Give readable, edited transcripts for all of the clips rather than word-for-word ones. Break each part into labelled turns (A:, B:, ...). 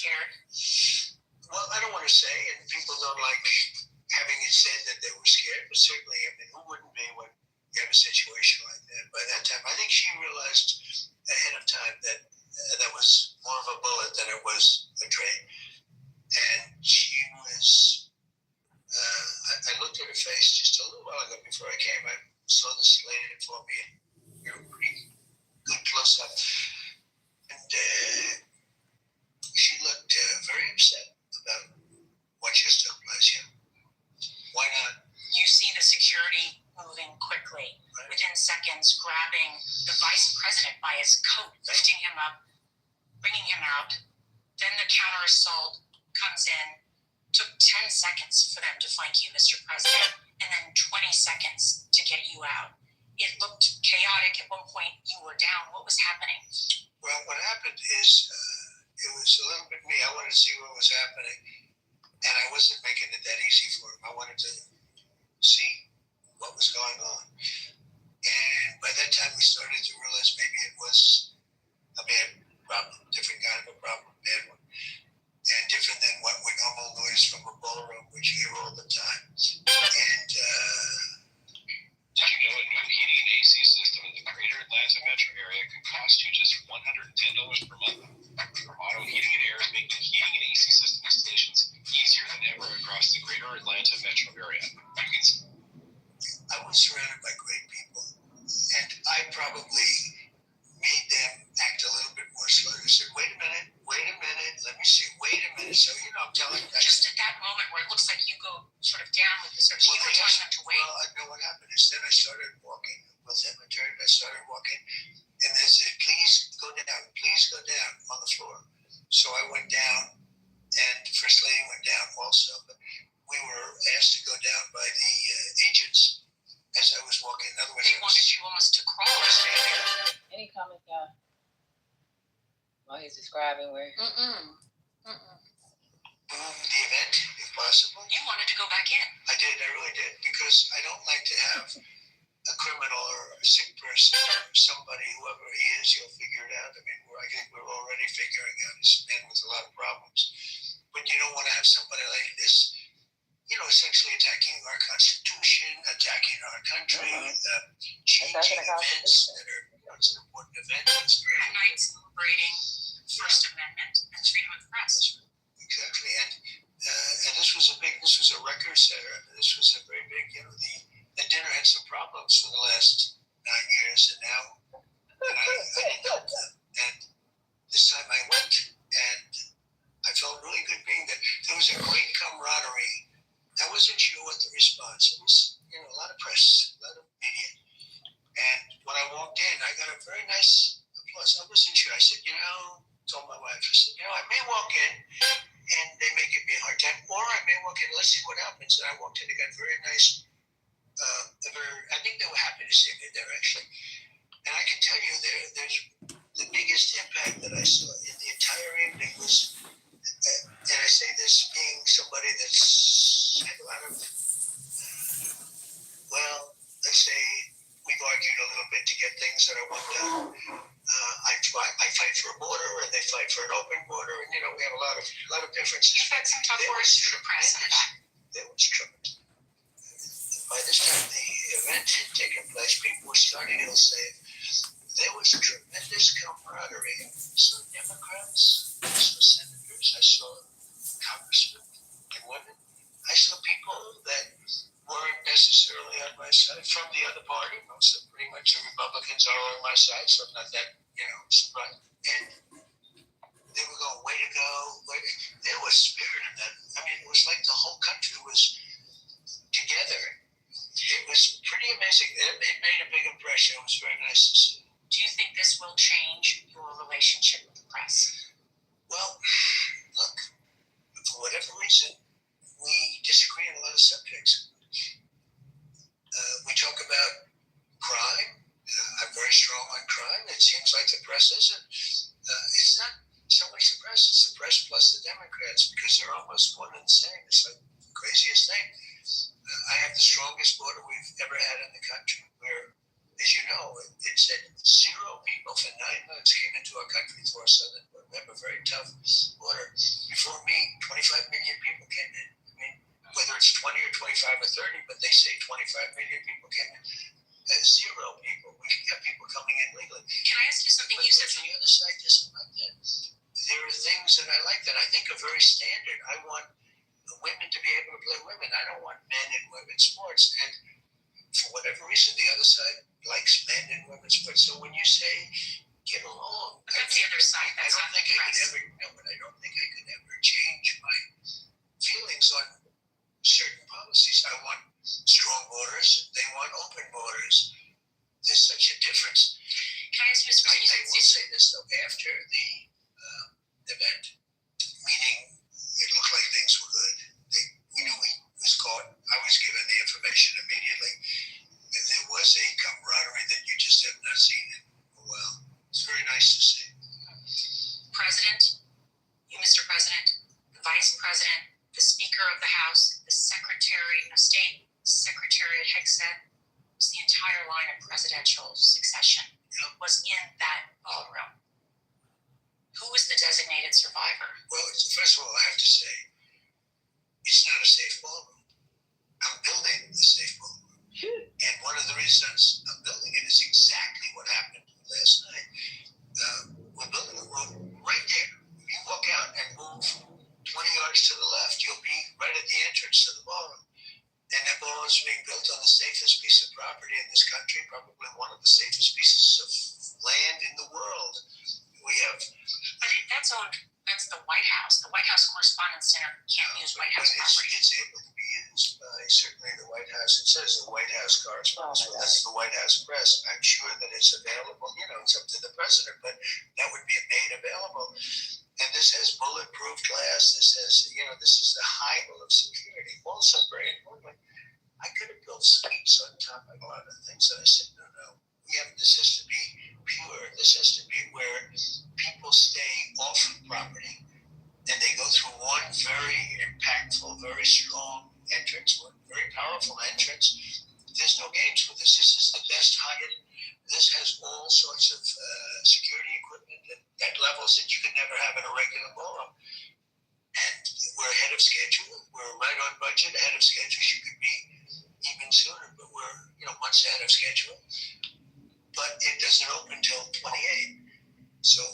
A: scared?
B: Well, I don't want to say, and people don't like having it said that they were scared, but certainly, I mean, who wouldn't be when you have a situation like that? By that time, I think she realized ahead of time that that was more of a bullet than it was a train. And she was, I looked at her face just a little while ago before I came. I saw this lady for me, pretty good close up. And she looked very upset about what just took place here. Why not?
A: You see the security moving quickly, right, within seconds, grabbing the vice president by his coat, lifting him up, bringing him out. Then the counter assault comes in. Took 10 seconds for them to find you, Mr. President, and then 20 seconds to get you out. It looked chaotic. At one point, you were down. What was happening?
B: Well, what happened is it was a little bit me. I wanted to see what was happening, and I wasn't making it that easy for him. I wanted to see what was going on. And by that time, we started to realize maybe it was a bad problem, different kind of a problem, bad one, and different than what we normal noise from a ballroom, which you hear all the time. And
C: did you know a new heating and AC system in the greater Atlanta metro area could cost you just $110 per month? Auto Heating and Air is making heating and AC system installations easier than ever across the greater Atlanta metro area.
B: I was surrounded by great people, and I probably made them act a little bit more slow. I said, wait a minute, let me see, wait a minute. So, I'm telling you.
A: Just at that moment where it looks like you go sort of down with the search, you were telling them to wait.
B: Well, I know what happened is then I started walking with them. I started walking, and they said, please go down on the floor. So I went down, and First Lady went down also. But we were asked to go down by the agents as I was walking. In other words,
A: they wanted you almost to crawl.
D: Any comment, y'all? While he's describing where?
B: The event, if possible.
A: You wanted to go back in.
B: I did. I really did, because I don't like to have a criminal or a sick person or somebody, whoever he is, you'll figure it out. I mean, I think we're already figuring out he's a man with a lot of problems. But you don't want to have somebody like this, essentially attacking our Constitution, attacking our country, changing events that are it's an important event.
A: Tonight celebrating First Amendment and freedom of the press.
B: Exactly, and this was a record setter. This was a very big, the dinner had some problems for the last 9 years, and now I didn't help them. And this time I went, and I felt really good being there. There was a great camaraderie. I wasn't sure what the response. It was, a lot of press, a lot of media. And when I walked in, I got a very nice applause. I wasn't sure. I said, told my wife, I said, I may walk in and they may give me a hard time, or I may walk in, let's see what happens. And I walked in, they got very nice, I think they were happy to see me there, actually. And I can tell you, there's the biggest impact that I saw in the entire evening was, and I say this being somebody that's had a lot of, let's say, we've argued a little bit to get things that I want done. I fight for a border, and they fight for an open border, and we have a lot of differences.
A: You've had some tough words to the press.
B: There was trouble. By this time the event had taken place, people were starting to say there was tremendous camaraderie. I saw Democrats, I saw senators, I saw congressmen and women. I saw people that weren't necessarily on my side from the other party. Most of pretty much the Republicans are on my side, so not that, surprised. And they were going, way to go. There was spirit in that. I mean, it was like the whole country was together. It was pretty amazing. It made a big impression. It was very nice to see.
A: Do you think this will change your relationship with the press?
B: Well, look, for whatever reason, we disagree on a lot of subjects. We talk about crime. I'm very strong on crime. It seems like the press isn't. It's not so much the press, it's the press plus the Democrats, because they're almost one and the same. It's like the craziest thing. I have the strongest border we've ever had in the country, where, as you know, it said 0 people for 9 months came into our country through our southern border. We have a very tough border. things that I like that I think are very standard. I want women to be able to play women. I don't want men in women's sports. And for whatever reason, the other side likes men in women's sports. So when you say get along,
A: That's the other side.
B: I don't think I could ever change my feelings on certain policies. I want strong borders. They want open borders. There's such a difference.
A: Can I ask you, Mr.
B: I will say this though, after the event, meaning it looked like things were good. We knew he was caught. I was given the information immediately. And there was a camaraderie that you just have not seen in a while. It's very nice to see.
A: President, you, Mr. President, the Vice President, the Speaker of the House, the Secretary of State, Secretary Hegseth, was the entire line of presidential succession was in that ballroom. Who was the designated survivor?
B: Well, first of all, I have to say, it's not a safe ballroom. I'm building the safe ballroom. And one of the reasons I'm building it is exactly what happened last night. We're building a room right there. You walk out and move 20 yards to the left, you'll be right at the entrance to the ballroom. And that ballroom is being built on the safest piece of property in this country, probably one of the safest pieces of land in the world. We have.
A: But that's the White House. The White House Correspondence Center can't use White House property.
B: It's able to be used by certainly the White House. It says the White House Correspondence. Well, that's the White House Press. I'm sure that it's available. It's up to the president, but that would be made available. And this has bulletproof glass. This has, this is the height of security. Also, very importantly, I could have built suites on top of a lot of things. And I said, no. This has to be pure. This has to be where people stay off property and they go through one very impactful, very strong entrance, one very powerful entrance. There's no games with this. This is the best Hyatt. This has all sorts of security equipment at levels that you could never have in a regular ballroom. And we're ahead of schedule. We're right on budget, ahead of schedule. You could be even sooner, but we're months ahead of schedule. But it doesn't open till 28. So,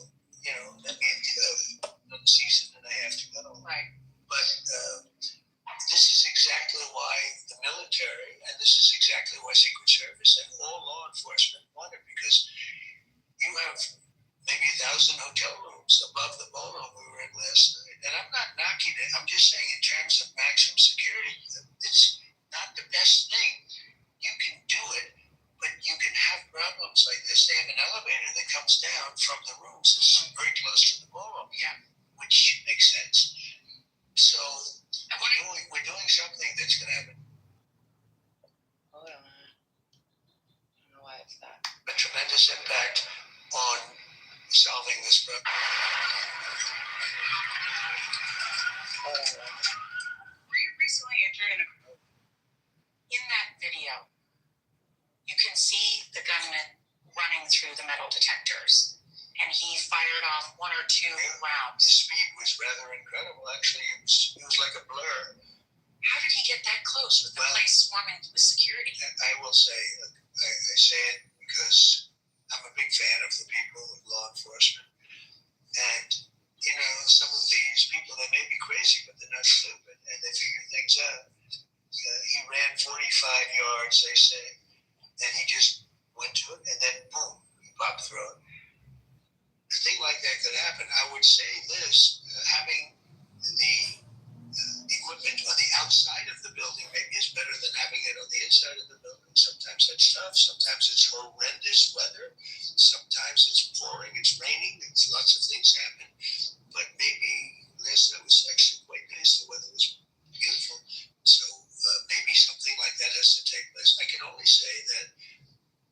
B: that means another season and a half to go.
A: Right.
B: But this is exactly why the military, and this is exactly why Secret Service and all law enforcement want it, because you have maybe 1,000 hotel rooms above the ballroom we were in last night. And I'm not knocking it. I'm just saying in terms of maximum security, it's not the best thing. You can do it, but you can have problems like this. They have an elevator that comes down from the rooms. It's very close to the ballroom, which makes sense. So we're doing something that's going to have
D: Hold on. I don't know why it's that.
B: a tremendous impact on solving this problem.
A: Were you recently injured in that video? You can see the gunman running through the metal detectors, and he fired off one or two rounds.
B: The speed was rather incredible. Actually, it was like a blur.
A: How did he get that close with the place swarming with security?
B: I will say, I say it because I'm a big fan of the people of law enforcement. And, some of these people, they may be crazy, but they're not stupid, and they figure things out. He ran 45 yards, they say, and he just went to it, and then boom, he popped through it. A thing like that could happen. I would say this, having the equipment on the outside of the building maybe is better than having it on the inside of the building. Sometimes that's tough. Sometimes it's horrendous weather. Sometimes it's pouring, it's raining. Lots of things happen. But maybe last night was actually quite nice. The weather was beautiful. So maybe something like that has to take place. I can only say that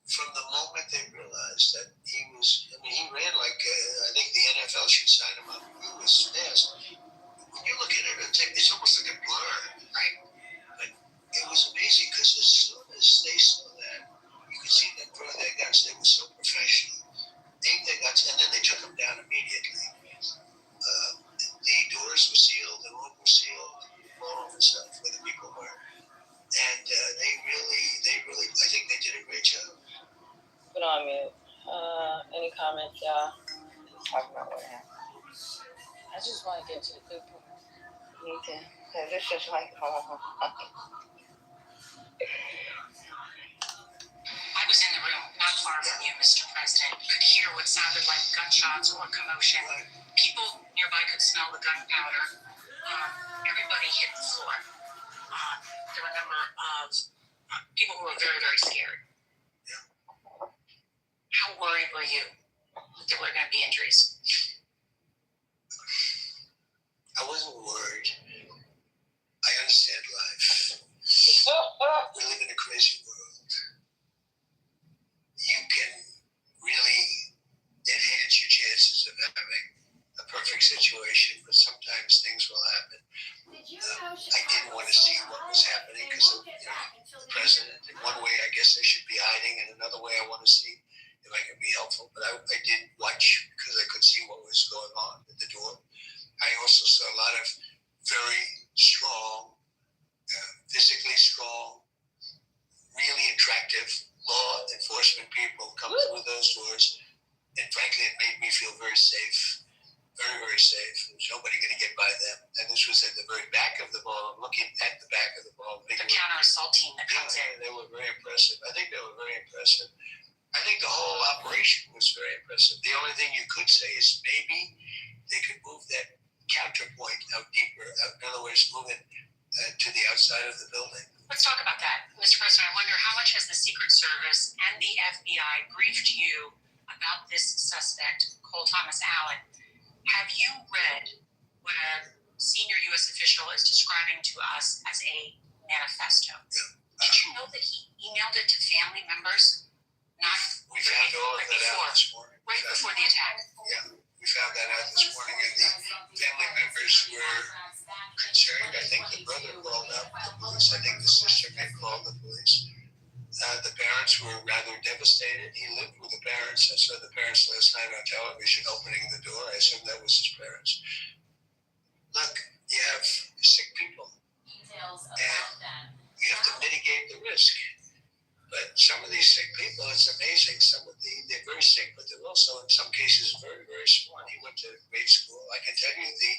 B: from the moment they realized that he ran like, I think the NFL should sign him up. He was fast. When you look at it, it's almost like a blur, right? But it was amazing because as soon as they saw that, you could see them draw their guns. They were so professional. Aimed their guns, and then they took them down immediately. The doors were sealed, the room was sealed, all of the stuff where the people were. And they really, I think they did a great job.
D: Put on mute. Any comments, y'all? Let's talk about what happened. I just want to get to the good part. Me too. Because it's just like, oh.
A: I was in the room, not far from you, Mr. President, could hear what sounded like gunshots or commotion. People nearby could smell the gunpowder. Everybody hit the floor. There were a number of people who were very, very scared. How worried were you that there were going to be injuries?
B: I wasn't worried. I understand life. We live in a crazy world. You can really enhance your chances of having a perfect situation, but sometimes things will happen. I didn't want to see what was happening because of the president. In one way, I guess I should be hiding, and another way, I want to see if I can be helpful. But I did watch because I could see what was going on at the door. I also saw a lot of very strong, physically strong, really attractive law enforcement people come through those doors. And frankly, it made me feel very safe, very, very safe. There was nobody going to get by them. And this was at the very back of the ball. I'm looking at the back of the ball.
A: The counter assault team that comes in.
B: They were very impressive. I think they were very impressive. I think the whole operation was very impressive. The only thing you could say is maybe they could move that counterpoint out deeper. In other words, move it to the outside of the building.
A: Let's talk about that. Mr. President, I wonder how much has the Secret Service and the FBI briefed you about this suspect, Cole Thomas Allen? Have you read what a senior U.S. official is describing to us as a manifesto?
B: Yeah.
A: Did you know that he emailed it to family members?
B: We found all of that out this morning.
A: Right before the attack.
B: Yeah, we found that out this morning, and the family members were concerned. I think the brother called up the police. I think the sister may call the police. The parents were rather devastated. He lived with the parents. I saw the parents last night on television opening the door. I assume that was his parents. Look, you have sick people, and you have to mitigate the risk. But some of these sick people, it's amazing. They're very sick, but they're also, in some cases, very, very smart. He went to grade school. I can tell you the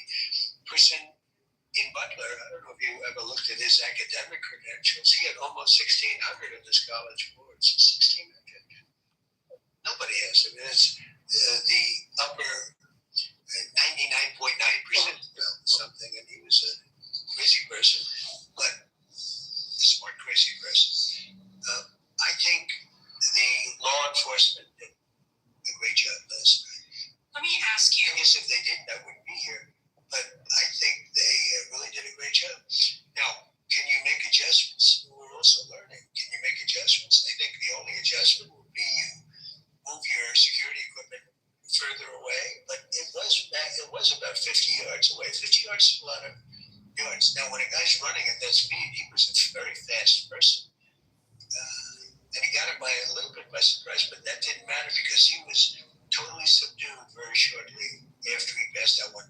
B: person in Butler, I don't know if you ever looked at his academic credentials. He had almost 1,600 in his college boards. 1,600. Nobody has. I mean, it's the upper 99.9% something, and he was a crazy person, but a smart, crazy person. I think the law enforcement did a great job last night.
A: Let me ask you.
B: I guess if they didn't, I wouldn't be here. But I think they really did a great job. Now, can you make adjustments? We're also learning. Can you make adjustments? I think the only adjustment would be you move your security equipment further away. But it was about 50 yards away. 50 yards is a lot of yards. Now, when a guy's running at that speed, he was a very fast person. And he got him by a little bit by surprise, but that didn't matter because he was totally subdued very shortly after he passed that one.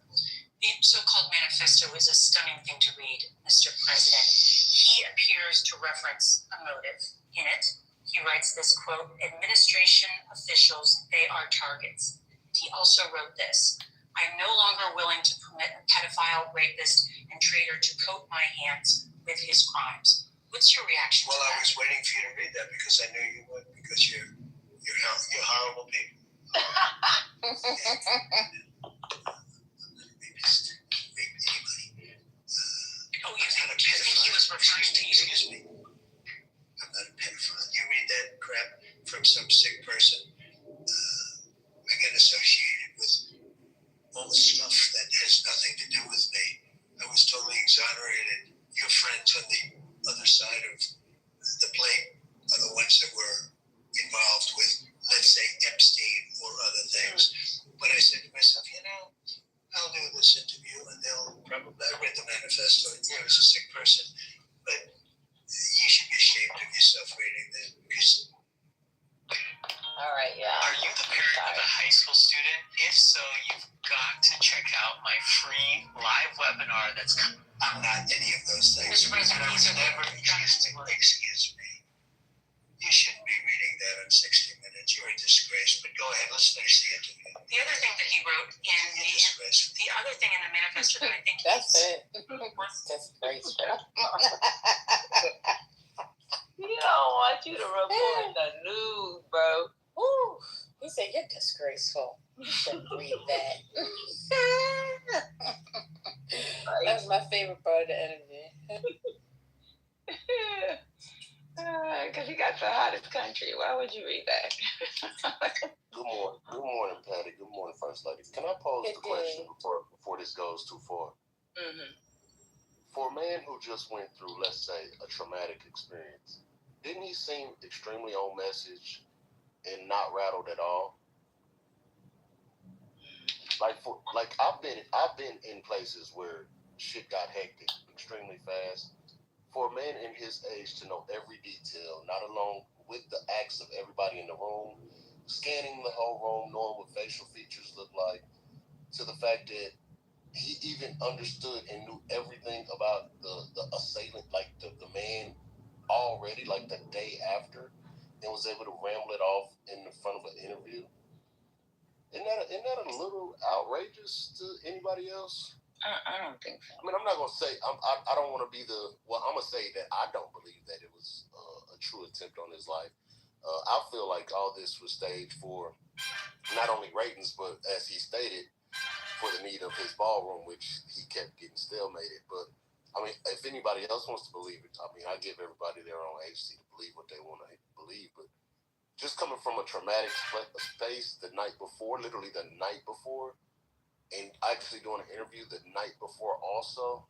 A: The so-called manifesto is a stunning thing to read, Mr. President. He appears to reference a motive in it. He writes this quote, "Administration officials, they are targets." He also wrote this, "I am no longer willing to permit a pedophile, rapist, and traitor to coat my hands with his crimes." What's your reaction
B: Well,
A: to that?
B: I was waiting for you to read that because I knew you would, because you're horrible people. Rape anybody.
A: Oh, you think he was referring to you?
B: Excuse me. I'm not a pedophile. You read that crap from some sick person. I get associated with all the stuff that has nothing to do with me. I was totally exonerated. Your friends on the other side of the plate are the ones that were involved with, let's say, Epstein or other things. But I said to myself, I'll do this interview and they'll probably, I read the manifesto, he was a sick person, but you should be ashamed of yourself reading that because.
D: All right, yeah.
E: Are you the parent of a high school student? If so, you've got to check out my free live webinar that's coming.
B: I'm not any of those things.
A: Mr. President,
B: And I was never, excuse me. You shouldn't be reading that on 60 Minutes. You're a disgrace. But go ahead, let's finish the interview.
A: The other thing that he wrote in the other thing in the manifesto that I think
D: That's
A: is
D: it.
A: worth
D: Disgraceful. You don't want you to report the news, bro. Woo. He said, you're disgraceful. You shouldn't read that. That was my favorite part of the interview. Because you got the hottest country. Why would you read that?
F: Good morning, Patty. Good morning, First Lady. Can I pose the question before this goes too far?
D: Mm-hmm.
F: For a man who just went through, let's say, a traumatic experience, didn't he seem extremely on message and not rattled at all? Like I've been in places where shit got hectic extremely fast. For a man in his age to know every detail, not alone with the acts of everybody in the room, scanning the whole room, knowing what facial features look like, to the fact that he even understood and knew everything about the assailant, like the man already, like the day after, and was able to ramble it off in the front of an interview. Isn't that a little outrageous to anybody else?
D: I don't think so.
F: I mean, I'm not gonna say I don't want to be the. Well, I'm gonna say that I don't believe that it was a true attempt on his life. I feel like all this was staged for not only ratings, but as he stated, for the need of his ballroom, which he kept getting stalemated. But I mean, if anybody else wants to believe it, I mean, I give everybody their own agency to believe what they want to believe. But just coming from a traumatic space the night before, literally the night before, and actually doing an interview the night before also,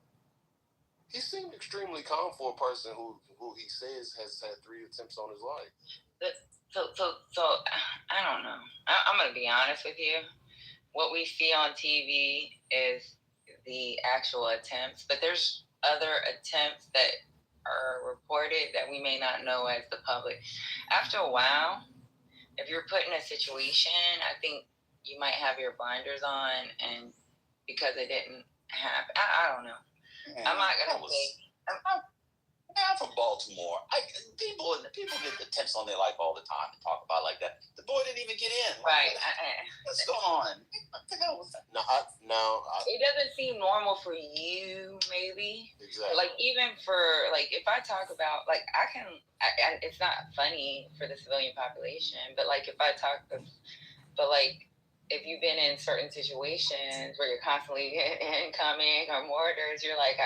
F: he seemed extremely calm for a person who he says has had 3 attempts on his life.
D: So I don't know. I'm going to be honest with you. What we see on TV is the actual attempts, but there's other attempts that are reported that we may not know as the public. After a while, if you're put in a situation, I think you might have your blinders on, and because it didn't happen, I don't know. I'm not gonna say.
G: I'm from Baltimore. People get attempts on their life all the time and talk about it like that. The boy didn't even get in.
D: Right.
G: What's going on? What the hell was that?
D: It doesn't seem normal for you, maybe.
F: Exactly.
D: Like, even for, like, if I talk about, like, it's not funny for the civilian population, but, like, if you've been in certain situations where you're constantly incoming or mortars, you're like,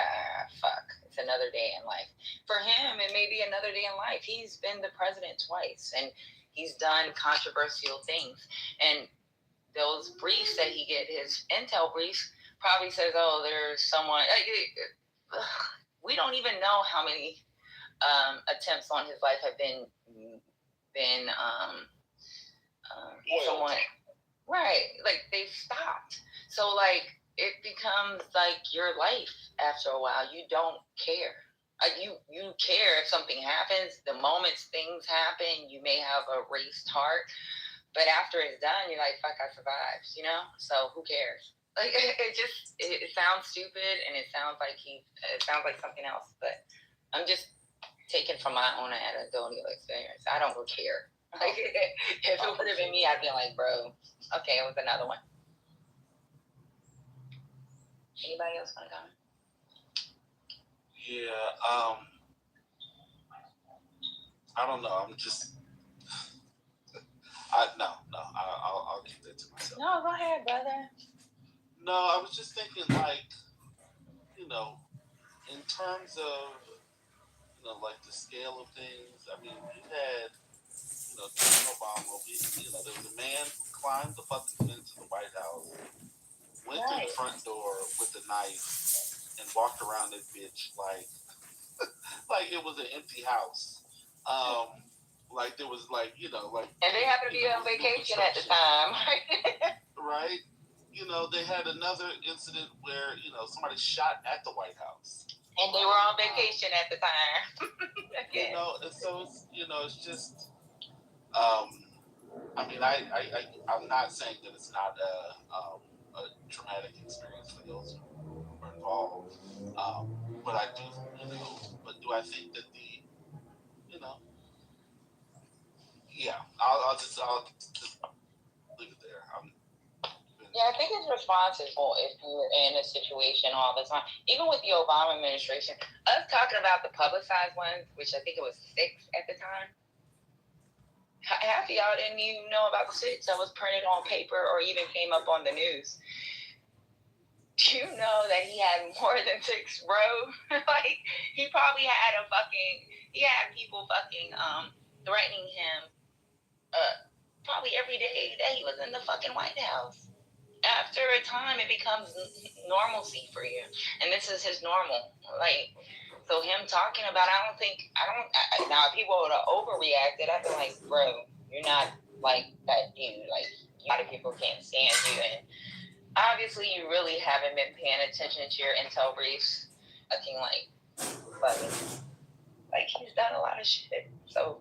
D: fuck, it's another day in life. For him, it may be another day in life. He's been the president twice, and he's done controversial things. And those briefs that he get, his intel briefs, probably says, oh, there's someone. We don't even know how many attempts on his life have been someone. Right, like they've stopped. So like it becomes like your life after a while. You don't care. You care if something happens. The moments things happen, you may have a raced heart, but after it's done, you're like, fuck, I survived, you know? So who cares? Like it sounds stupid, and it sounds like something else, but I'm just taking from my own anecdotal experience. I don't care. Like, if it would have been me, I'd be like, bro, okay, it was another one. Anybody else want to comment?
H: Yeah, I don't know. I'm just, I'll keep that to myself.
D: No, go ahead, brother.
H: No, I was just thinking, like, in terms of, like the scale of things. I mean, we had, President Obama. There was a man who climbed the fucking fence of the White House, went through the front door with a knife, and walked around that bitch like it was an empty house. Like there was like.
D: And they happened to be on vacation at the time,
H: right? They had another incident where somebody shot at the White House.
D: And they were on vacation at the time.
H: And so it's just. I mean, I'm not saying that it's not a traumatic experience for those who are involved, but I do, but do I think that yeah, I'll just leave it there.
D: Yeah, I think it's responsible if you're in a situation all the time. Even with the Obama administration, us talking about the publicized ones, which I think it was 6 at the time, half of y'all didn't even know about the 6 that was printed on paper or even came up on the news. Do you know that he had more than 6 rows? Like, he probably had he had people threatening him probably every day that he was in the fucking White House. After a time, it becomes normalcy for you, and this is his normal. Like, so him talking about, now if people would have overreacted, I'd be like, bro, you're not like that dude. Like, a lot of people can't stand you, and obviously you really haven't been paying attention to your intel briefs. Looking like he's done a lot of shit. So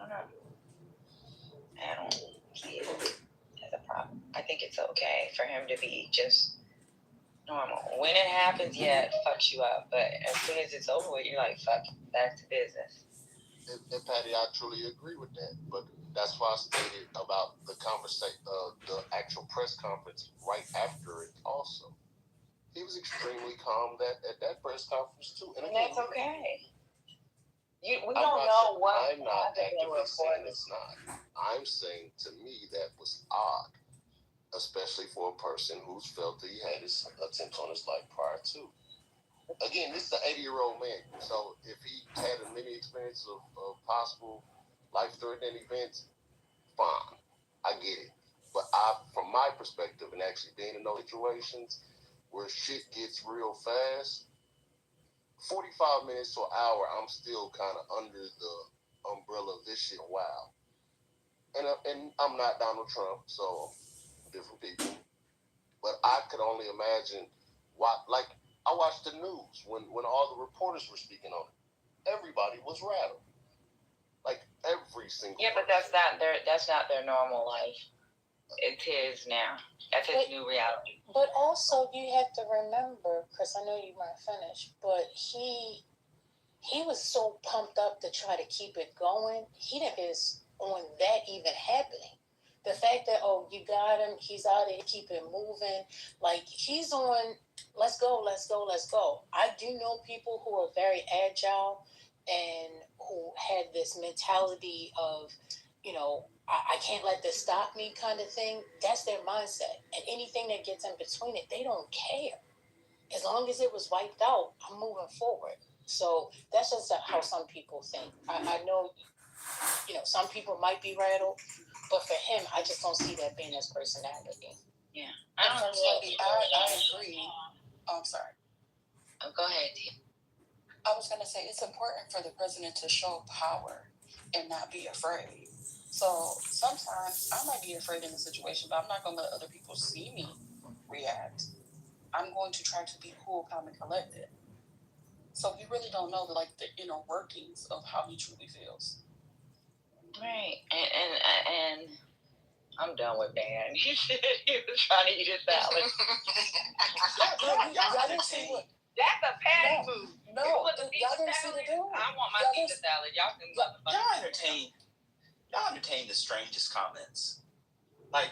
D: I don't see it as a problem. I think it's okay for him to be just normal. When it happens, yeah, it fucks you up. But as soon as it's over with, you're like, fuck, back to business.
F: And Patty, I truly agree with that. But that's why I stated about the actual press conference right after it also. He was extremely calm at that press conference too. And
D: that's okay. We don't know what.
F: I'm not actively saying it's not. I'm saying, to me, that was odd, especially for a person who's felt that he had his attempts on his life prior to. Again, this is an 80-year-old man, so if he had many experiences of possible life-threatening events, fine, I get it. But from my perspective, and actually being in those situations where shit gets real fast, 45 minutes to an hour, I'm still kind of under the umbrella of this shit. Wow. And I'm not Donald Trump, so different people. But I could only imagine I watched the news when all the reporters were speaking on it. Everybody was rattled. Like every single
D: person. But that's not their normal life. It's his now. That's his new reality.
I: But also, you have to remember, Chris, I know you weren't finished, but he was so pumped up to try to keep it going. He didn't is on that even happening. The fact that, you got him, he's out there, keep it moving. Like, he's on, let's go. I do know people who are very agile and who have this mentality of, I can't let this stop me kind of thing. That's their mindset. And anything that gets in between it, they don't care. As long as it was wiped out, I'm moving forward. So that's just how some people think. I know, some people might be rattled, but for him, I just don't see that being his personality.
D: Yeah.
J: I agree. Oh, I'm sorry.
D: Go ahead.
J: I was going to say it's important for the president to show power and not be afraid. So sometimes I might be afraid in the situation, but I'm not going to let other people see me react. I'm going to try to be cool, calm, and collected. So we really don't know the inner workings of how he truly feels.
D: Right. And I'm done with Dan. He said he was trying to eat his salad.
J: Y'all didn't see what.
D: That's a patty food.
J: No, y'all didn't see the dude.
D: I want my pizza salad. Y'all can
G: Y'all entertain the strangest comments. Like,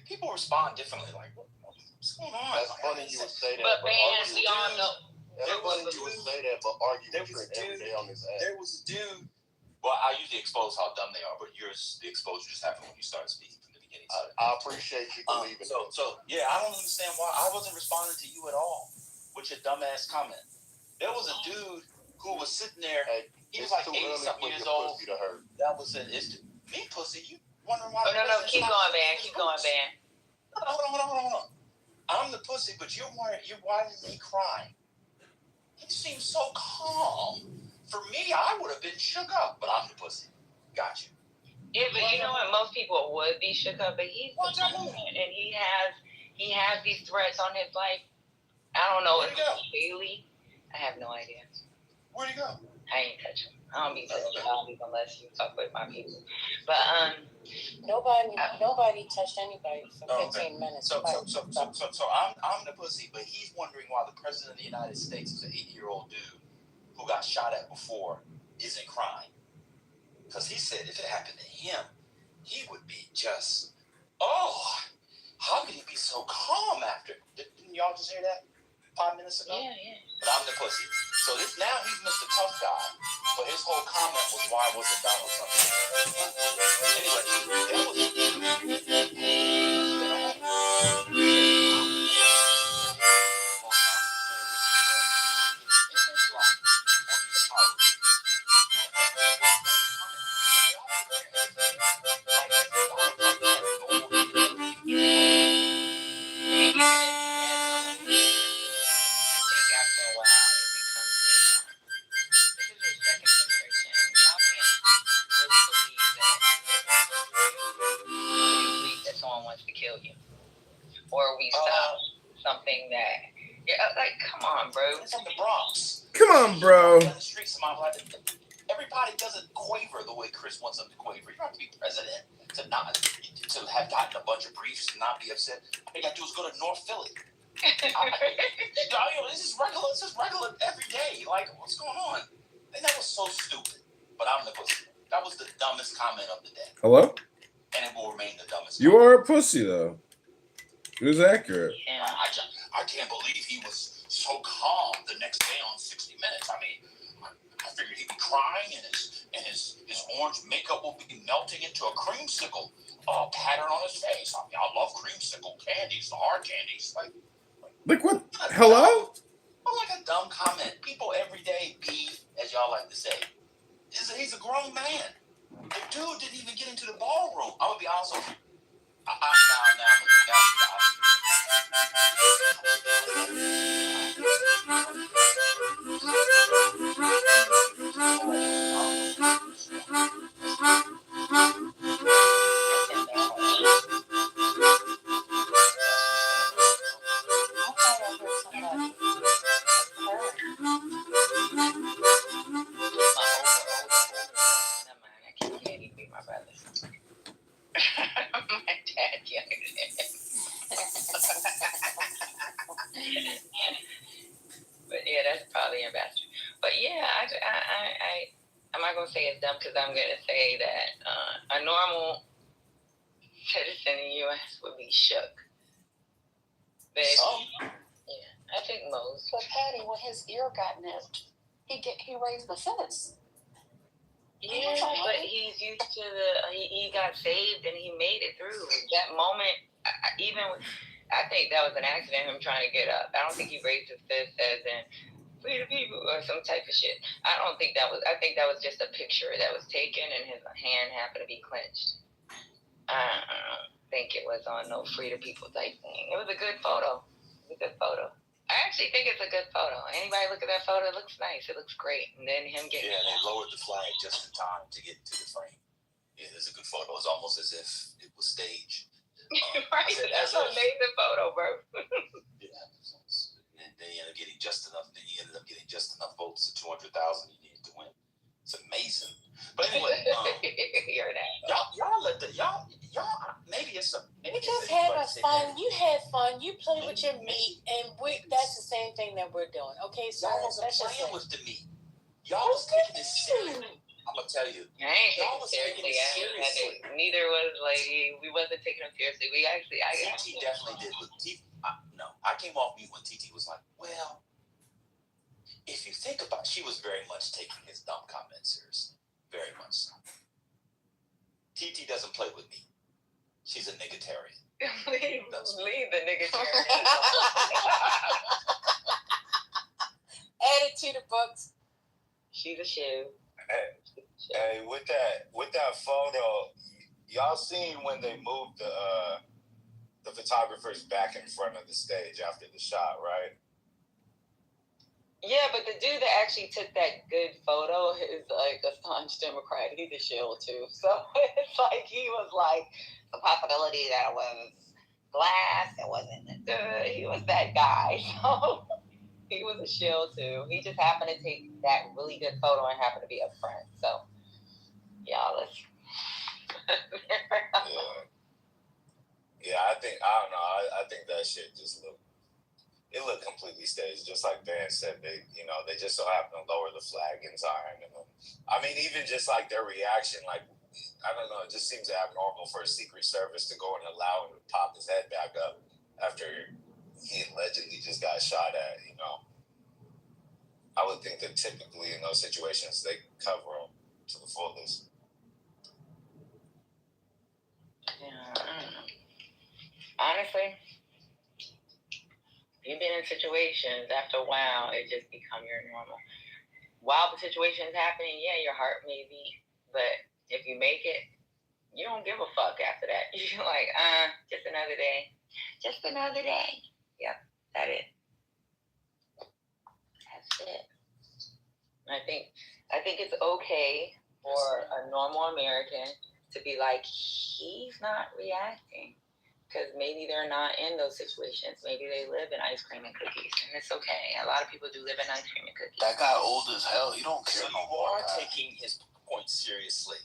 G: people respond differently. Like, what's going on?
F: That's funny you would say that.
D: But man, we all know.
F: That's funny you would say that, but argue with Trent every day on this app.
G: There was a dude. Well, I usually expose how dumb they are, but the exposure just happened when you started speaking from the beginning.
F: I appreciate you believing.
G: So yeah, I don't understand why I wasn't responding to you at all with your dumbass comment. There was a dude who was sitting there.
F: Hey,
G: he was like 80-something years old. That was it. It's me, pussy. You wondering why?
D: No. Keep going, man.
G: Hold on. I'm the pussy, but you're watching me crying. He seems so calm. For me, I would have been shook up, but I'm the pussy. Got you.
D: Yeah, but you know what? Most people would be shook up, but he's and he has these threats on his life. I don't know if it's daily. I have no idea.
G: Where'd he go?
D: I ain't touch him. I don't be touching him unless you talk with my people. But
I: nobody touched anybody for 15 minutes.
G: So I'm the pussy, but he's wondering why the president of the United States is an 80-year-old dude who got shot at before isn't crying. Because he said if it happened to him, he would be just, How can he be so calm after? Didn't y'all just hear that 5 minutes ago?
D: Yeah.
G: But I'm the pussy. So now he's Mr. Tough Guy. But his whole comment was, why wasn't Donald Trump? Anyway, that
D: or we stop something that, like, come on, bro.
G: It's from the Bronx.
K: Come on, bro.
G: The streets of my life. Everybody doesn't quaver the way Chris wants them to quaver. You don't have to be president to have gotten a bunch of briefs and not be upset. All you got to do is go to North Philly. This is regular. This is regular every day. Like, what's going on? And that was so stupid. But I'm the pussy. That was the dumbest comment of the day.
K: Hello?
G: And it will remain the dumbest.
K: You are a pussy, though. It was accurate.
D: Yeah.
G: I can't believe he was so calm the next day on 60 Minutes. I mean, I figured he'd be crying and his orange makeup will be melting into a creamsicle pattern on his face. I mean, I love creamsicle candies, the hard candies.
K: Like what? Hello?
G: Like a dumb comment. People every day be, as y'all like to say, he's a grown man. The dude didn't even get into the ballroom. I'm gonna be honest with you.
D: But yeah, that's probably ambassador. But yeah, I'm not gonna say it's dumb because I'm gonna say that a normal citizen in the U.S. would be shook. But yeah, I think most.
J: But Patty, when his ear got nipped, he raised the fist.
D: Yeah, but he's used to he got saved and he made it through that moment. I think that was an accident, him trying to get up. I don't think he raised his fist as in free the people or some type of shit. I think that was just a picture that was taken and his hand happened to be clenched. I don't think it was on no free the people type thing. It was a good photo. I actually think it's a good photo. Anybody look at that photo? It looks nice. It looks great. And then him getting...
G: Yeah, they lowered the flag just in time to get into the frame. Yeah, it's a good photo. It's almost as if it was staged.
D: Right? That's an amazing photo, bro.
G: Yeah. And then he ended up getting just enough votes to 200,000 he needed to win. It's amazing. But anyway,
D: you heard that.
G: Y'all maybe it's a...
I: We just having fun. You had fun. You play with your meat, and that's the same thing that we're doing. Okay, so
G: y'all wasn't playing with the meat. Y'all was taking it seriously. I'm gonna tell you.
D: I ain't taking it seriously. Neither was Lady. We wasn't taking it seriously. We actually,
G: TT definitely did. But I came off mute when TT was like, "Well, if you think about," she was very much taking his dumb comment seriously, very much so. TT doesn't play with me. She's a niggatarian.
D: leave the niggatarian.
I: Add it to the books.
D: She's a shoe.
L: Hey, with that photo, y'all seen when they moved the photographers back in front of the stage after the shot, right?
D: Yeah, but the dude that actually took that good photo is like a staunch Democrat. He's a shill too. So it's like he was like the possibility that it was glass. It wasn't. He was that guy. So he was a shill too. He just happened to take that really good photo and happened to be up front. So y'all, let's.
L: Yeah, I don't know. I think that shit just looked completely staged. Just like Ben said, they just so happened to lower the flag in time. And I mean, even just like their reaction, like I don't know. It just seems abnormal for a Secret Service to go and allow him to pop his head back up after he allegedly just got shot at. You know, I would think that typically in those situations they cover him to the fullest.
D: Yeah, I don't know. Honestly, you've been in situations. After a while, it just become your normal. While the situation is happening, yeah, your heart may beat, but if you make it, you don't give a fuck after that. You're like, just another day. Just another day. Yep, that's it. That's it. I think it's okay for a normal American to be like, he's not reacting. Because maybe they're not in those situations. Maybe they live in ice cream and cookies, and it's okay. A lot of people do live in ice cream and cookies.
G: That guy old as hell. He don't care
L: So
G: no
L: you
G: more.
L: are taking his point seriously.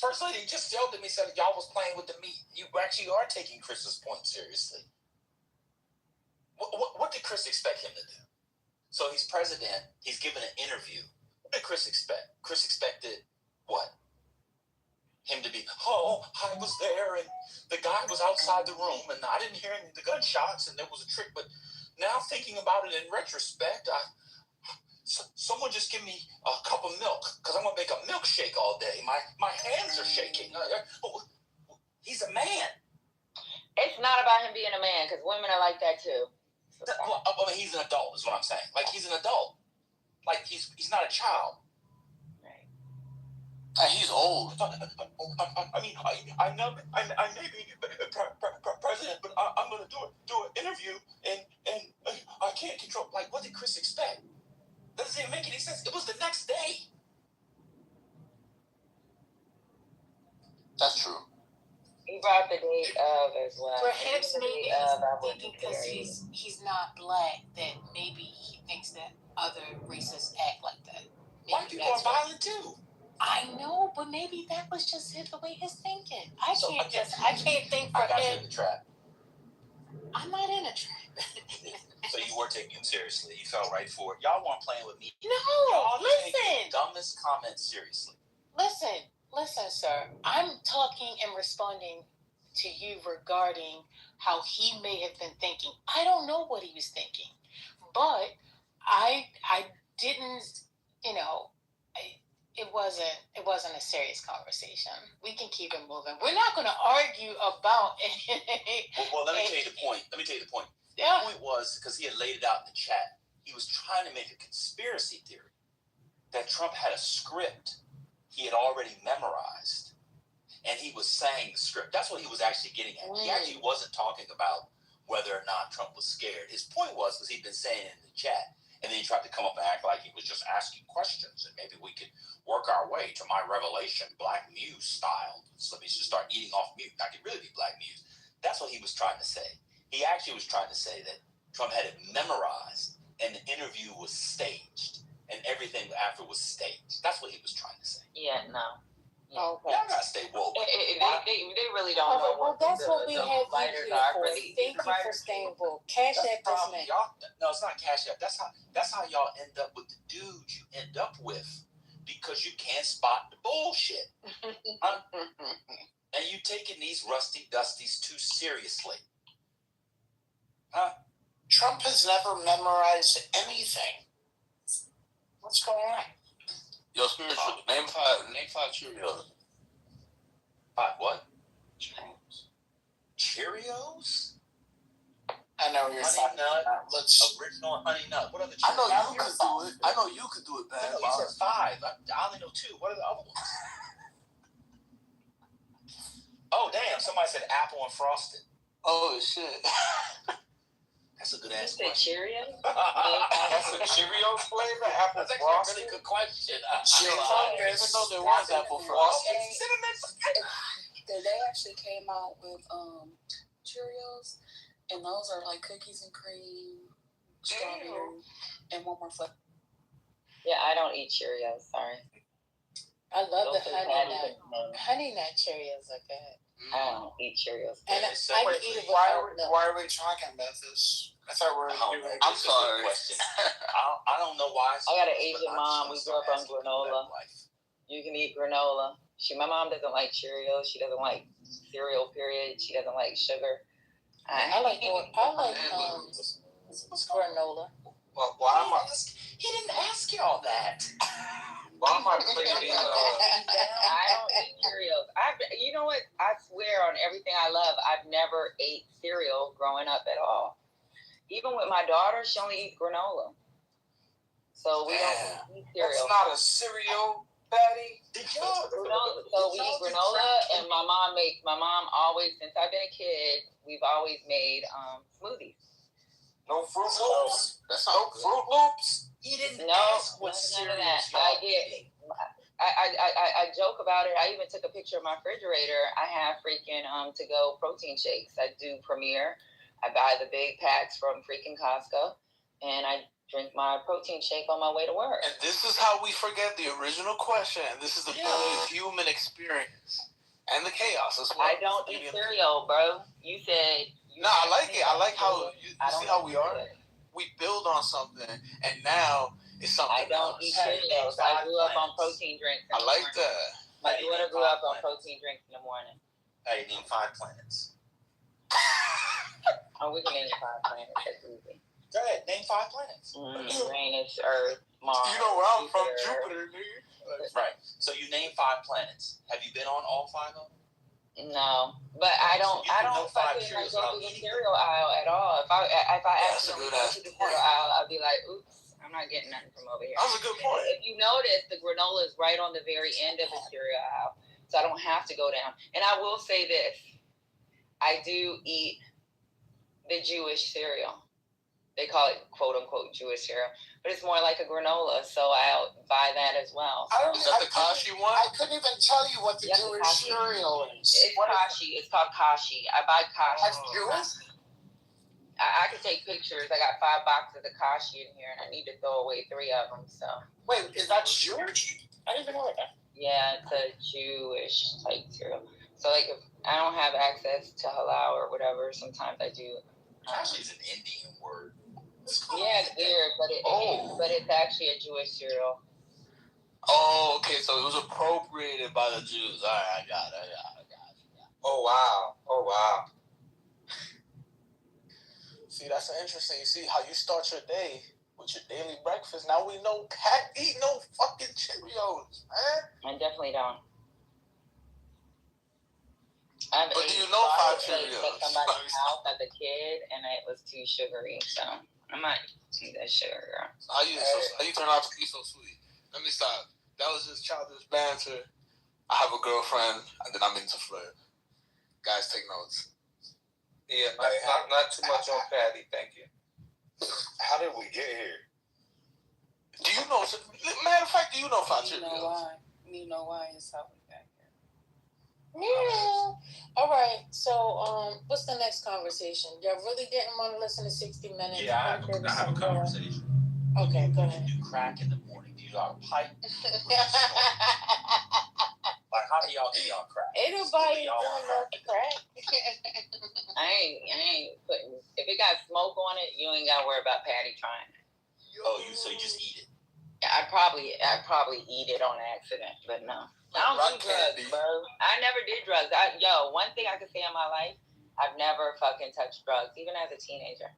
G: First lady just yelled at me, said y'all was playing with the meat. You actually are taking Chris's point seriously. What did Chris expect him to do? So he's president. He's given an interview. What did Chris expect? Chris expected what? Him to be, I was there, and the guy was outside the room, and I didn't hear any of the gunshots, and there was a trick. But now thinking about it in retrospect, someone just give me a cup of milk, because I'm going to make a milkshake all day. My hands are shaking. He's a man.
D: It's not about him being a man, because women are like that too.
G: Well, I mean, he's an adult, is what I'm saying. Like, he's an adult. Like, he's not a child. He's old. I mean, I know I may be president, but I'm going to do an interview, and I can't control. Like, what did Chris expect? That doesn't even make any sense. It was the next day. That's true.
D: He brought the date of as well.
I: Perhaps maybe he's thinking because
D: hilarious.
I: he's not black that maybe he thinks that other races act like that. Maybe
G: White people are violent too.
I: I know, but maybe that was just the way he's thinking. I can't think for
G: I got you
I: him.
G: in the trap.
I: I'm not in a trap.
G: So you were taking him seriously. You fell right for it. Y'all weren't playing with me.
I: No,
G: Y'all
I: listen.
G: taking the dumbest comments seriously.
I: Listen, sir. I'm talking and responding to you regarding how he may have been thinking. I don't know what he was thinking, but I didn't, it wasn't a serious conversation. We can keep it moving. We're not going to argue about it.
G: Well, let me tell you the point.
I: Yeah.
G: The point was, because he had laid it out in the chat, he was trying to make a conspiracy theory that Trump had a script he had already memorized, and he was saying the script. That's what he was actually getting at. He actually wasn't talking about whether or not Trump was scared. His point was, because he'd been saying it in the chat, and then he tried to come up and act like he was just asking questions, and maybe we could work our way to my revelation, Black Muse style. So let me just start eating off mute. I could really be Black Muse. That's what he was trying to say. He actually was trying to say that Trump had it memorized, and the interview was staged, and everything after was staged. That's what he was trying to say.
D: Yeah, no.
I: Okay.
G: Y'all gotta stay woke.
D: They really don't know
I: Well, that's what we have you
D: writers
I: here
D: are.
I: for. Thank you for staying woke. Cash
G: That's the
I: App this
G: problem.
I: man.
G: Y'all, no, it's not Cash App. That's how y'all end up with the dudes you end up with, because you can't spot the bullshit. And you taking these rusty dusties too seriously.
M: Trump has never memorized anything. What's going on?
H: Yo, spiritual. Name five Cheerios.
G: Five what? Cheerios?
M: I know you're
G: Honey nut.
M: Let's.
G: Original honey nut. What other
H: I know
G: Cheerios?
H: you could do it. I know you could do it,
G: I
H: man.
G: know you said five. I only know two. What are the other ones? Oh, damn. Somebody said apple and frosted.
H: Oh, shit.
G: That's a good ass
D: You said
G: question.
D: Cheerios?
M: That's a Cheerios flavor, apple
G: That's actually a
M: frosted.
G: really good question.
H: I didn't even know there was apple frosted.
J: They actually came out with Cheerios, and those are like cookies and cream, strawberry, and one more flavor.
D: Yeah, I don't eat Cheerios. Sorry.
I: I love the
D: Those are
I: honey
D: bad
I: nut.
D: even.
I: Honey nut Cheerios are good.
D: I don't eat Cheerios.
I: And I can eat it
M: Why
I: without milk.
M: are we talking about this? I thought we were doing.
H: I'm sorry.
G: Question. I don't know why.
D: I got an
G: but
D: Asian
G: I
D: mom. We
G: just
D: grew up on
G: asking
D: granola.
G: about life.
D: You can eat granola. My mom doesn't like Cheerios. She doesn't like cereal. Period. She doesn't like sugar.
I: I like granola.
G: Well, why am I?
M: He didn't ask y'all that.
G: Why am I clearly?
D: I don't eat Cheerios. You know what? I swear on everything I love, I've never ate cereal growing up at all. Even with my daughter, she only eats granola. So we don't eat cereal.
G: That's not a cereal, Patty.
D: Granola. So we eat granola, and my mom always, since I've been a kid, we've always made smoothies.
G: No Fruit Loops. That's no Fruit Loops.
M: He didn't
D: No,
M: ask what cereal.
D: I joke about it. I even took a picture of my refrigerator. I have freaking to-go protein shakes. I do Premier. I buy the big packs from freaking Costco, and I drink my protein shake on my way to work.
N: And this is how we forget the original question, and this is the beauty of human experience and the chaos as well.
D: I don't eat cereal, bro. You said.
N: No, I like it. I like how you see how we are. We build on something, and now it's something.
D: I don't eat cereals. I grew up on protein drinks.
N: I like that.
D: My daughter grew up on protein drinks in the morning.
G: Hey, name 5 planets.
D: Oh, we can name 5 planets. That's easy.
G: Go ahead, name 5 planets.
D: Uranus, Earth, Mars.
N: You know where I'm from, Jupiter, nigga.
G: Right. So you name 5 planets. Have you been on all 5 of them?
D: No, but I don't fucking like go through the cereal aisle at all. If I actually go to the cereal aisle, I'll be like, oops, I'm not getting nothing from over here.
N: That's a good point.
D: If you notice, the granola is right on the very end of the cereal aisle, so I don't have to go down. And I will say this, I do eat the Jewish cereal. They call it quote unquote Jewish cereal, but it's more like a granola, so I'll buy that as well.
N: Is that the kashi one?
M: I couldn't even tell you what the Jewish cereal is.
D: It's kashi. It's called kashi. I buy kashi.
M: That's Jewish?
D: I can take pictures. I got 5 boxes of kashi in here, and I need to throw away 3 of them. So.
M: Wait, is that Jewish? I didn't even know that.
D: Yeah, it's a Jewish type cereal. So like if I don't have access to halal or whatever, sometimes I do.
G: Kashi is an Indian word.
D: Yeah, it's weird, but it's actually a Jewish cereal.
N: Oh, okay, so it was appropriated by the Jews. All right, I got it.
G: Oh, wow.
N: See, that's interesting. You see how you start your day with your daily breakfast. Now we know Pat eat no fucking Cheerios, man.
D: I definitely don't.
N: But do you know 5 Cheerios?
D: At somebody's house as a kid, and it was too sugary, so I might eat that sugar, girl.
N: How you turn out to be so sweet? Let me stop. That was just childish banter. I have a girlfriend, and then I'm into flirt. Guys, take notes.
G: Yeah, not too much on Patty, thank you.
L: How did we get here?
N: Do you know? Matter of fact, do you know 5 Cheerios?
J: You know why it's how we got here.
I: Yeah. All right. So, what's the next conversation? Y'all really didn't want to listen to 60 Minutes?
G: Yeah, I have a conversation.
I: Okay, go ahead.
G: Do crack in the morning? Do y'all pipe? Like, how do y'all do y'all crack?
I: Ain't nobody doing no crack.
D: I ain't putting. If it got smoke on it, you ain't gotta worry about Patty trying it.
G: Oh, so you just eat it?
D: I'd probably eat it on accident, but no. I don't do drugs, bro. I never did drugs. One thing I can say in my life, I've never fucking touched drugs, even as a teenager.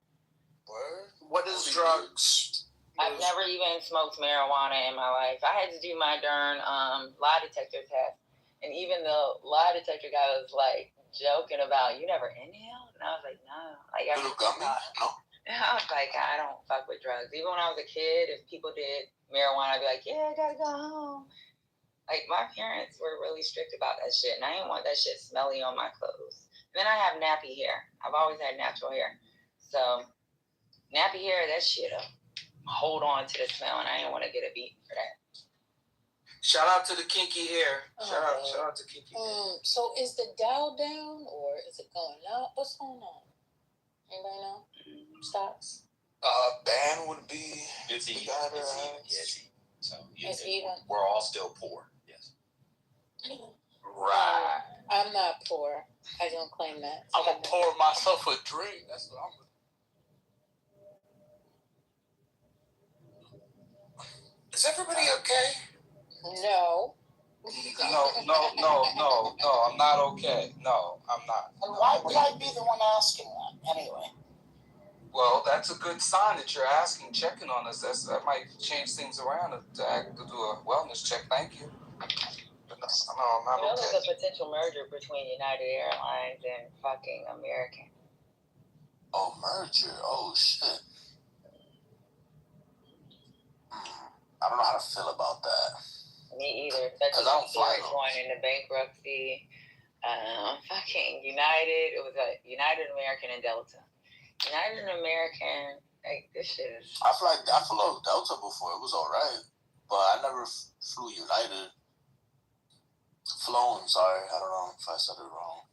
M: What is drugs?
D: I've never even smoked marijuana in my life. I had to do my darn lie detector test. And even the lie detector guy was like joking about, you never inhaled? And I was like, no. Like,
N: Little gummy? No.
D: I was like, I don't fuck with drugs. Even when I was a kid, if people did marijuana, I'd be like, yeah, I gotta go home. Like, my parents were really strict about that shit, and I didn't want that shit smelly on my clothes. And then I have nappy hair. I've always had natural hair. So, nappy hair, that shit'll hold on to the smell, and I didn't want to get a beat for that.
G: Shout out to the kinky hair. Shout out to kinky hair.
I: So is the dial down or is it going up? What's going on? Anybody know? Stocks?
N: Ban would be.
G: It's even. So
I: It's even.
G: We're all still poor. Yes.
N: Right.
I: I'm not poor. I don't claim that.
N: I'm gonna pour myself a drink. That's what I'm gonna.
M: Is everybody okay?
I: No.
O: okay. No, I'm not.
M: And why would I be the one asking that anyway?
O: Well, that's a good sign that you're asking, checking on us. That might change things around to do a wellness check. Thank you. But no, I'm not okay.
D: There's a potential merger between United Airlines and fucking American.
H: Oh, merger. Oh, shit. I don't know how to feel about that.
D: Me either. That's
H: Because I don't fly
D: going into bankruptcy. Fucking United. It was a United American and Delta. United American, like this shit is.
H: I flew Delta before. It was alright, but I never flew United. Flown. Sorry, I don't know if I said it wrong.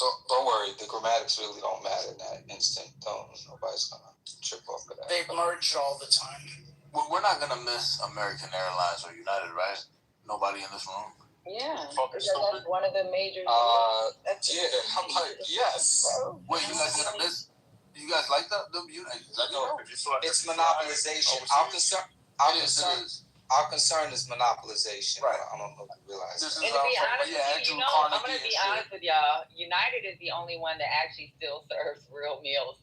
O: Don't worry. The grammatics really don't matter in that instant. Nobody's gonna trip over that.
M: They've merged all the time.
H: We're not gonna miss American Airlines or United, right? Nobody in this room.
D: Yeah,
H: Fucking
D: because
H: stupid.
D: that's one of the major.
O: Yeah, I'm like, yes.
H: Wait, you guys gonna miss? You guys like that?
O: It's monopolization. Our concern is monopolization.
H: Right.
O: I don't know if you realize.
D: And to be honest with you, I'm gonna be honest with y'all. United is the only one that actually still serves real meals.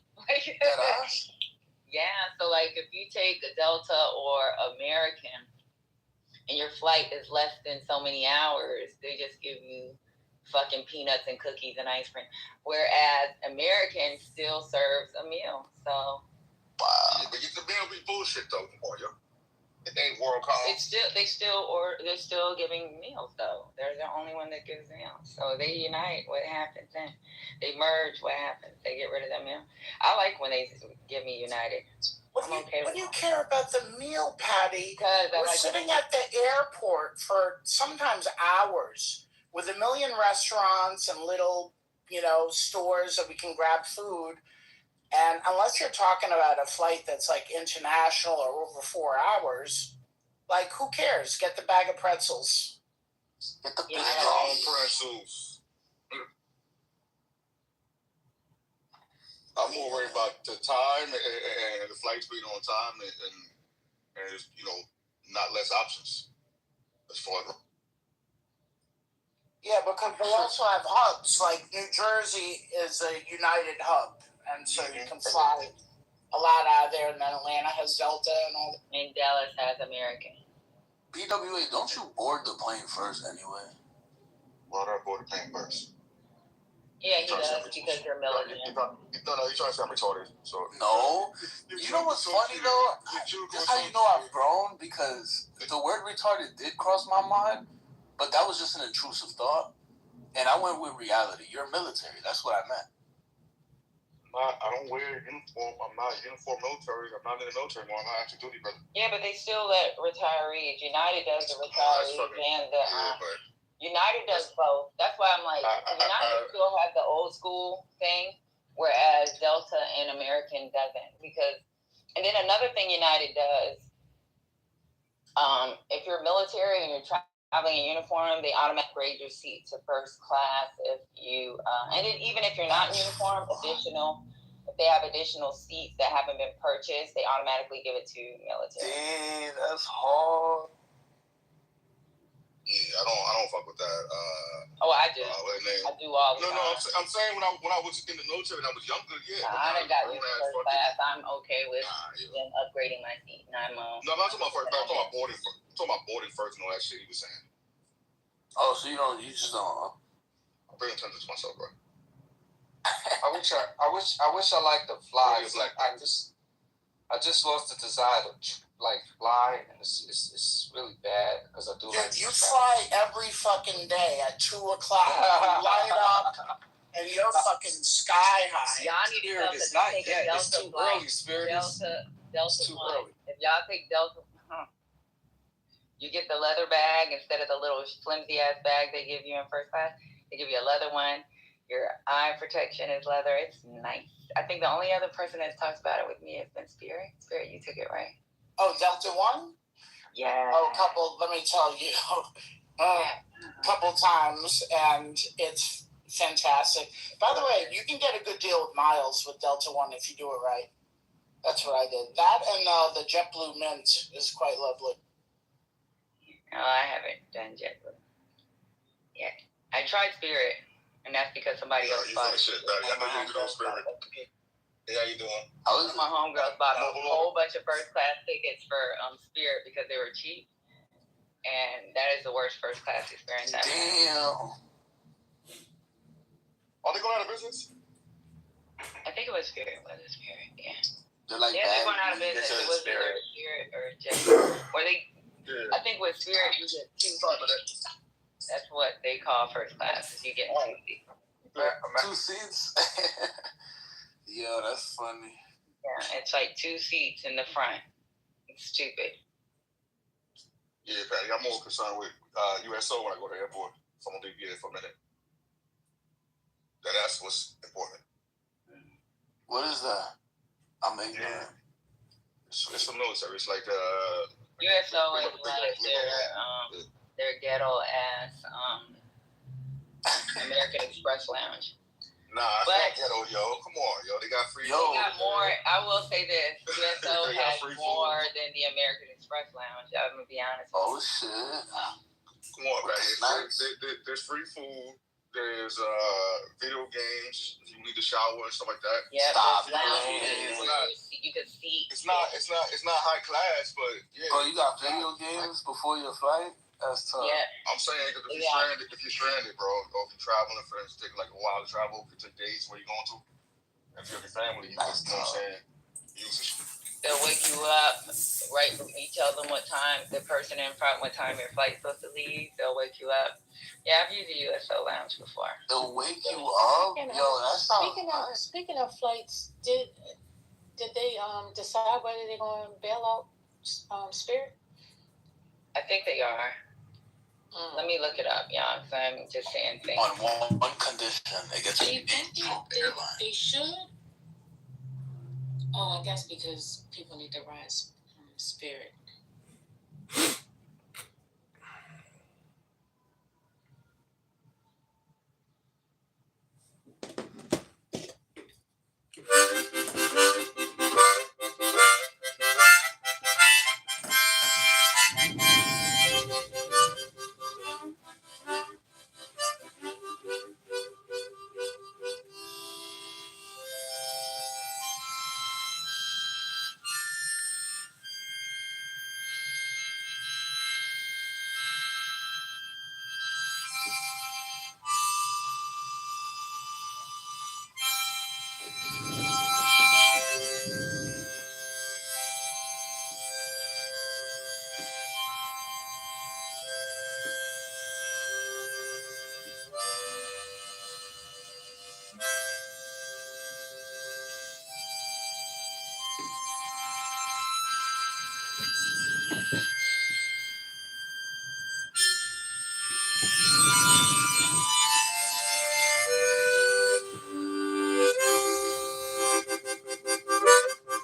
D: Yeah, so like if you take a Delta or American, and your flight is less than so many hours, they just give you fucking peanuts and cookies and ice cream. Whereas American still serves a meal. So
H: wow.
L: Yeah, but the meal be bullshit though, come on, yo. It ain't world class.
D: they're still giving meals though. They're the only one that gives meals. So they unite. What happens then? They merge. What happens? They get rid of that meal. I like when they give me United.
M: What do you care about the meal, Patty? We're sitting at the airport for sometimes hours with a million restaurants and little, stores that we can grab food. And unless you're talking about a flight that's like international or over 4 hours, like who cares? Get the bag of pretzels.
H: Get the big
L: pretzels. I'm more worried about the time and the flights being on time and not less options. That's fun.
M: Yeah, because they also have hubs. Like New Jersey is a United hub, and so you can fly a lot out of there. And then Atlanta has Delta and all.
D: And Dallas has American.
H: BWA, don't you board the plane first anyway?
L: Why do I board the plane first?
D: Yeah, he does because you're military.
L: No, you're trying to say I'm retarded. So
H: no. You know what's funny though? This how you know I've grown, because the word retarded did cross my mind, but that was just an intrusive thought, and I went with reality. You're military. That's what I meant.
L: I don't wear uniform. I'm not uniform military. I'm not in the military anymore. I'm not active duty, brother.
D: Yeah, but they still let retarees. United does the retirees and the. United does both. That's why I'm like, United still has the old school thing, whereas Delta and American doesn't. And then another thing United does, if you're military and you're traveling in uniform, they automatically grade your seat to first class. If you, and then even if you're not in uniform, if they have additional seats that haven't been purchased, they automatically give it to military.
H: Dang, that's hard.
L: Yeah, I don't fuck with that.
D: I do. I do all the time.
L: No, I'm saying when I was in the military and I was younger, yeah.
D: I done got used to first class. I'm okay with them upgrading my seat.
L: No, I'm not talking about first class. I'm talking about boarding first. I'm talking about boarding first and all that shit he was saying.
H: Oh, so you just don't.
L: I'm bringing attention to myself, bro.
O: I wish I liked to fly. I just lost the desire to fly, and it's really bad because I do like to
M: fly every fucking day at 2 o'clock. You light up, and you're fucking sky high.
D: Y'all need to
O: it's not yet. It's too early, Spirit.
D: Delta
O: too
D: one.
O: early.
D: If y'all take Delta, you get the leather bag instead of the little flimsy ass bag they give you in first class. They give you a leather one. Your eye protection is leather. It's nice. I think the only other person that talks about it with me has been Spirit. Spirit, you took it right.
M: Oh, Delta One?
D: Yeah.
M: Oh, let me tell you, couple times, and it's fantastic. By the way, you can get a good deal with miles with Delta One if you do it right. That's what I did. That and the JetBlue Mint is quite lovely.
D: No, I haven't done JetBlue yet. I tried Spirit, and that's because somebody else bought it.
F: Shit, buddy. I know you can Spirit. Hey, how you doing?
D: My homegirls bought a whole bunch of first class tickets for Spirit because they were cheap, and that is the worst first class experience I've had.
F: Damn. Are they going out of business?
D: I think it was Spirit. Was it Spirit? Yeah.
H: They're like
D: they're going out of business. It was either Spirit or just, or they. Yeah. I think with Spirit you get 2 seats. That's what they call first class. You get 2 seats.
H: 2 seats. Yo, that's funny.
D: Yeah, it's like 2 seats in the front. It's stupid.
F: Yeah, Patty, I'm more concerned with USO when I go to the airport. So I'm gonna be here for a minute. That's what's important.
H: What is that? I'm ignorant.
F: Yeah. It's the military. It's like
D: USO is like their ghetto ass American Express lounge.
F: Nah, it's not ghetto, yo. Come on, yo. They got free.
D: They got more. I will say this: USO has more than the American Express lounge. I'm gonna be honest.
H: Oh shit!
F: Come on, man. There's free food. There's video games. If you need to shower and stuff like that.
D: Yeah,
H: stop.
D: You can see.
F: It's not high class, but yeah.
H: Oh, you got video games before your flight? That's tough.
D: Yeah.
F: I'm saying because if you're stranded, bro, or if you're traveling for it's taking like a while to travel, it could take days where you're going to. If you're with your family, you know what I'm saying?
D: They'll wake you up, right? You tell them what time, the person in front, what time your flight's supposed to leave. They'll wake you up. Yeah, I've used the USO lounge before.
H: They'll wake you up? Yo, that's
I: Speaking of flights, did they decide whether they're going to bail out Spirit?
D: I think they are. Let me look it up, y'all, because I'm just saying things.
H: On one condition, they get to
I: Do you think they should? Oh, I guess because people need to ride Spirit.